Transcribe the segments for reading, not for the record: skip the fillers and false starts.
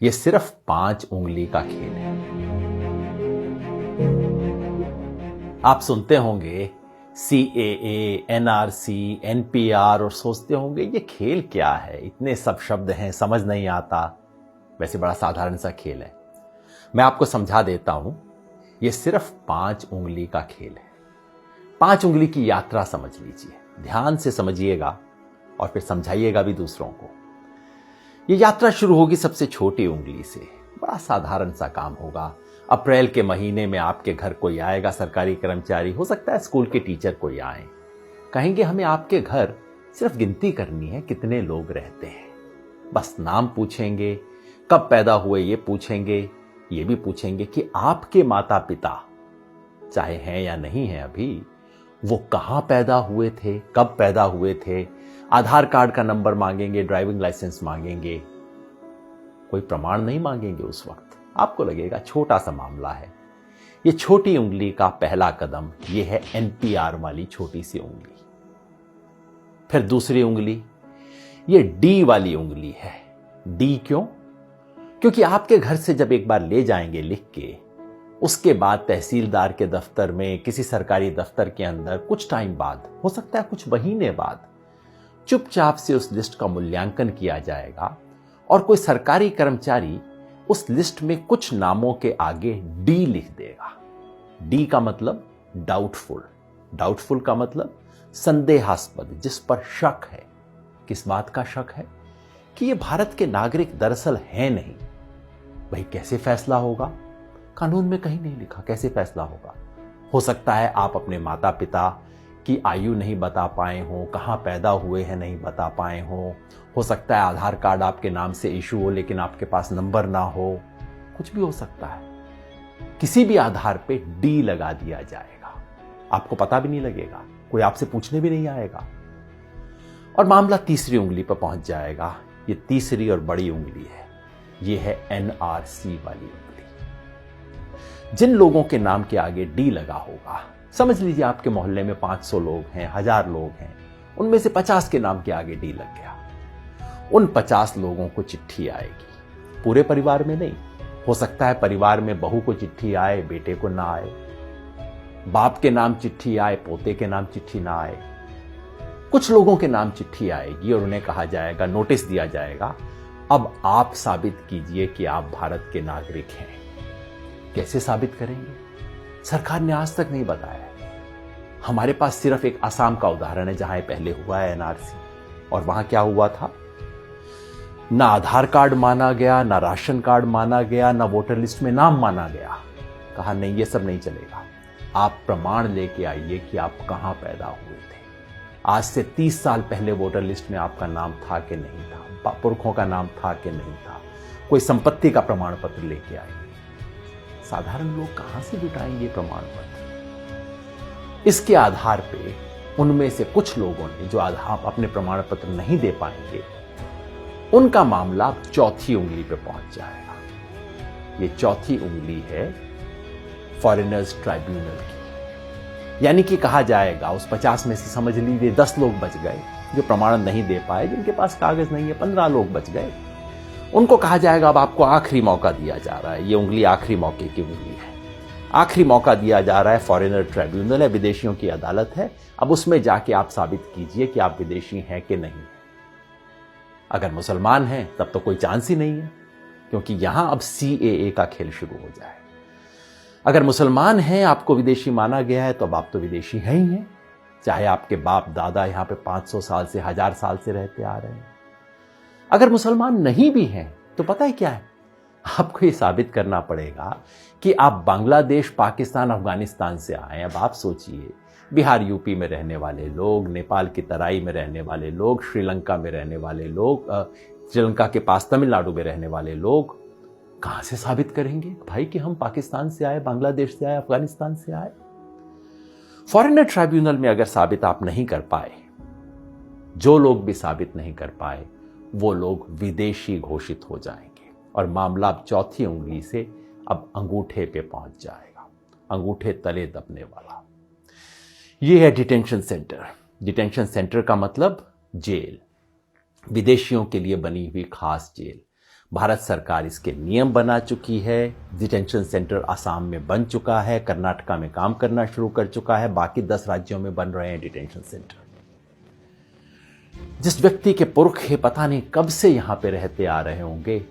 ये सिर्फ 5 उंगली का खेल है। आप सुनते होंगे CAA, NRC, NPR और सोचते होंगे ये खेल क्या है, इतने सब शब्द हैं, समझ नहीं आता। वैसे बड़ा साधारण सा खेल है। मैं आपको समझा देता हूं। ये सिर्फ 5 उंगली का खेल है। 5 उंगली की यात्रा समझ लीजिए, ध्यान से समझिएगा और फिर समझाइएगा भी दूसरों को। ये यात्रा शुरू होगी सबसे छोटी उंगली से। बड़ा साधारण सा काम होगा। अप्रैल के महीने में आपके घर कोई आएगा, सरकारी कर्मचारी, हो सकता है स्कूल के टीचर कोई आए, कहेंगे हमें आपके घर सिर्फ गिनती करनी है कितने लोग रहते हैं। बस नाम पूछेंगे, कब पैदा हुए ये पूछेंगे, ये भी पूछेंगे कि आपके माता पिता, चाहे हैं या नहीं है अभी, वो कहां पैदा हुए थे, कब पैदा हुए थे। आधार कार्ड का नंबर मांगेंगे, ड्राइविंग लाइसेंस मांगेंगे, कोई प्रमाण नहीं मांगेंगे। उस वक्त आपको लगेगा छोटा सा मामला है। ये छोटी उंगली का पहला कदम ये है NPR वाली छोटी सी उंगली। फिर दूसरी उंगली ये D वाली उंगली है। D क्यों? क्योंकि आपके घर से जब एक बार ले जाएंगे लिख के, उसके बाद तहसीलदार के दफ्तर में, किसी सरकारी दफ्तर के अंदर कुछ टाइम बाद, हो सकता है कुछ महीने बाद, चुपचाप से उस लिस्ट का मूल्यांकन किया जाएगा और कोई सरकारी कर्मचारी उस लिस्ट में कुछ नामों के आगे D लिख देगा। D का मतलब डाउटफुल। डाउटफुल का मतलब संदेहास्पद, जिस पर शक है। किस बात का शक है? कि ये भारत के नागरिक दरअसल हैं नहीं। भाई कैसे फैसला होगा? कानून में कहीं नहीं लिखा कैसे फैसला होगा। हो सकता है आप अपने माता पिता की आयु नहीं बता पाए हो, कहां पैदा हुए हैं नहीं बता पाए हो सकता है आधार कार्ड आपके नाम से इशू हो लेकिन आपके पास नंबर ना हो, कुछ भी हो सकता है। किसी भी आधार पे D लगा दिया जाएगा, आपको पता भी नहीं लगेगा, कोई आपसे पूछने भी नहीं आएगा और मामला तीसरी उंगली पर पहुंच जाएगा। ये तीसरी और बड़ी उंगली है, ये है NRC वाली उंगली। जिन लोगों के नाम के आगे D लगा होगा, समझ लीजिए आपके मोहल्ले में 500 लोग हैं, 1000 लोग हैं, उनमें से 50 के नाम के आगे D लग गया। उन 50 लोगों को चिट्ठी आएगी, पूरे परिवार में नहीं। हो सकता है परिवार में बहू को चिट्ठी आए, बेटे को ना आए, बाप के नाम चिट्ठी आए, पोते के नाम चिट्ठी ना आए। कुछ लोगों के नाम चिट्ठी आएगी और उन्हें कहा जाएगा, नोटिस दिया जाएगा, अब आप साबित कीजिए कि आप भारत के नागरिक हैं। कैसे साबित करेंगे? सरकार ने आज तक नहीं बताया है। हमारे पास सिर्फ एक असम का उदाहरण है जहां पहले हुआ है NRC, और वहां क्या हुआ था? ना आधार कार्ड माना गया, ना राशन कार्ड माना गया, ना वोटर लिस्ट में नाम माना गया। कहा नहीं, ये सब नहीं चलेगा, आप प्रमाण लेके आइए कि आप कहां पैदा हुए थे। आज से 30 साल पहले वोटर लिस्ट में आपका नाम था कि नहीं था, पुरखों का नाम था कि नहीं था, कोई संपत्ति का प्रमाण पत्र लेके आइए। साधारण लोग कहां से जुटाएंगे प्रमाण पत्र? इसके आधार पे उनमें से कुछ लोगों ने जो आधार अपने प्रमाण पत्र नहीं दे पाएंगे, उनका मामला चौथी उंगली पे पहुंच जाएगा। ये चौथी उंगली है फॉरेनर्स ट्राइब्यूनल की। यानी कि कहा जाएगा उस 50 में से समझ लीजिए 10 लोग बच गए जो प्रमाण नहीं दे पाए, जिनके पास कागज नहीं है, 15 लोग बच गए। उनको कहा जाएगा अब आपको आखिरी मौका दिया जा रहा है। ये उंगली आखिरी मौके की उंगली है। आखिरी मौका दिया जा रहा है, फॉरेनर ट्राइब्यूनल है, विदेशियों की अदालत है। अब उसमें जाके आप साबित कीजिए कि आप विदेशी हैं कि नहीं। अगर मुसलमान हैं तब तो कोई चांस ही नहीं है, क्योंकि यहां अब CAA का खेल शुरू हो जाए। अगर मुसलमान हैं, आपको विदेशी माना गया है, तो अब आप तो विदेशी हैं ही हैं, चाहे आपके बाप दादा यहां पे 500 साल से 1000 साल से रहते आ रहे हैं। अगर मुसलमान नहीं भी हैं तो पता है क्या है, आपको ये साबित करना पड़ेगा कि आप बांग्लादेश, पाकिस्तान, अफगानिस्तान से आए। अब आप सोचिए, बिहार यूपी में रहने वाले लोग, नेपाल की तराई में रहने वाले लोग, श्रीलंका में रहने वाले लोग, श्रीलंका के पास तमिलनाडु में रहने वाले लोग कहां से साबित करेंगे भाई कि हम पाकिस्तान से आए, बांग्लादेश से आए, अफगानिस्तान से आए? फॉरेनर ट्राइब्यूनल में अगर साबित आप नहीं कर पाए, जो लोग भी साबित नहीं कर पाए, वो लोग विदेशी घोषित हो जाएंगे और मामला अब चौथी उंगली से अब अंगूठे पे पहुंच जाएगा, अंगूठे तले दबने वाला। ये है डिटेंशन सेंटर। डिटेंशन सेंटर का मतलब जेल, विदेशियों के लिए बनी हुई खास जेल। भारत सरकार इसके नियम बना चुकी है। डिटेंशन सेंटर आसाम में बन चुका है, कर्नाटका में काम करना शुरू कर चुका है, बाकी 10 राज्यों में बन रहे हैं डिटेंशन सेंटर। जिस व्यक्ति के पुरखे पता नहीं कब से यहां पे रहते आ रहे होंगे,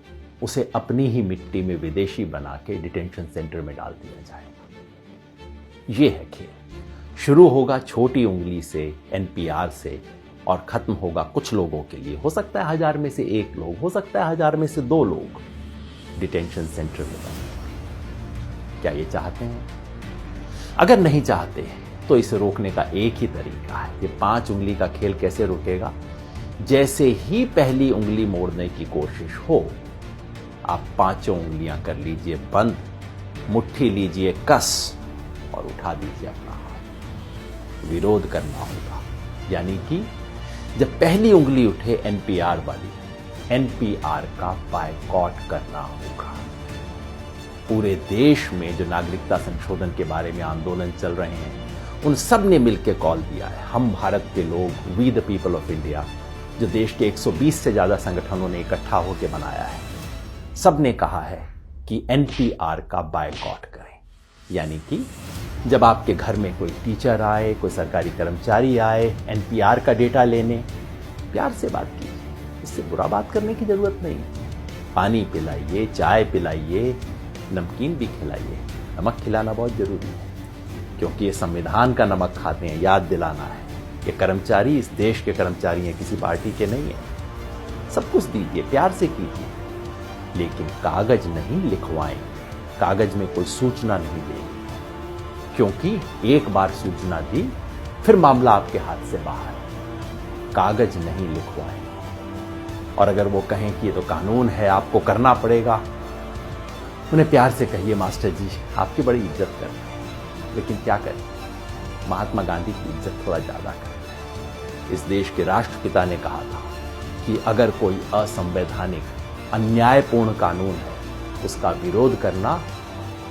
उसे अपनी ही मिट्टी में विदेशी बना के डिटेंशन सेंटर में डाल दिया जाएगा। यह है खेल। शुरू होगा छोटी उंगली से, एनपीआर से, और खत्म होगा कुछ लोगों के लिए। हो सकता है 1000 में से 1 लोग, हो सकता है 1000 में से 2 लोग डिटेंशन सेंटर में बने। क्या ये चाहते हैं? अगर नहीं चाहते तो इसे रोकने का एक ही तरीका है। ये 5 उंगली का खेल कैसे रुकेगा? जैसे ही पहली उंगली मोड़ने की कोशिश हो, आप 5 उंगलियां कर लीजिए बंद, मुट्ठी लीजिए कस और उठा दीजिए अपना हाथ। विरोध करना होगा, यानी कि जब पहली उंगली उठे एनपीआर वाली, एनपीआर का बायकॉट करना होगा। पूरे देश में जो नागरिकता संशोधन के बारे में आंदोलन चल रहे हैं, उन सब ने मिलकर कॉल दिया है। हम भारत के लोग, we the people of India, जो देश के 120 से ज्यादा संगठनों ने इकट्ठा होकर बनाया है, सब ने कहा है कि एनपीआर का बायकॉट करें। यानी कि जब आपके घर में कोई टीचर आए, कोई सरकारी कर्मचारी आए एनपीआर का डेटा लेने, प्यार से बात कीजिए, इससे बुरा बात करने की जरूरत नहीं। पानी पिलाइए, चाय पिलाइए, नमकीन भी खिलाइए। नमक खिलाना बहुत जरूरी है, क्योंकि ये संविधान का नमक खाते हैं, याद दिलाना है। ये कर्मचारी इस देश के कर्मचारी हैं, किसी पार्टी के नहीं है। सब कुछ दीजिए, प्यार से कीजिए, लेकिन कागज नहीं लिखवाएं। कागज में कोई सूचना नहीं देंगे, क्योंकि एक बार सूचना दी फिर मामला आपके हाथ से बाहर है। कागज नहीं लिखवाएं। और अगर वो कहें कि ये तो कानून है, आपको करना पड़ेगा, उन्हें प्यार से कहिए, मास्टर जी आपकी बड़ी इज्जत करते हैं, लेकिन क्या करें, महात्मा गांधी की इज्जत थोड़ा ज्यादा करें। इस देश के राष्ट्रपिता ने कहा था कि अगर कोई असंवैधानिक, अन्यायपूर्ण कानून है, उसका विरोध करना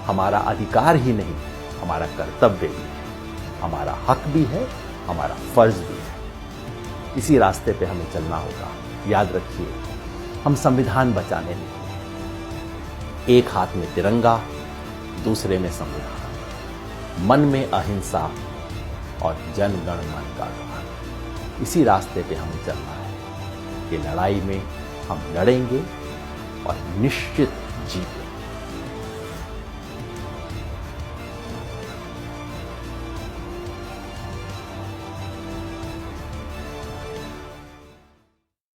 हमारा अधिकार ही नहीं, हमारा कर्तव्य भी है, हमारा हक भी है, हमारा फर्ज भी है। इसी रास्ते पे हमें चलना होगा। याद रखिए, हम संविधान बचाने निकले। एक हाथ में तिरंगा, दूसरे में संविधान, मन में अहिंसा और जन गण मन का गान। इसी रास्ते पे हमें चलना है। ये लड़ाई में हम लड़ेंगे और निश्चित जीतेंगे।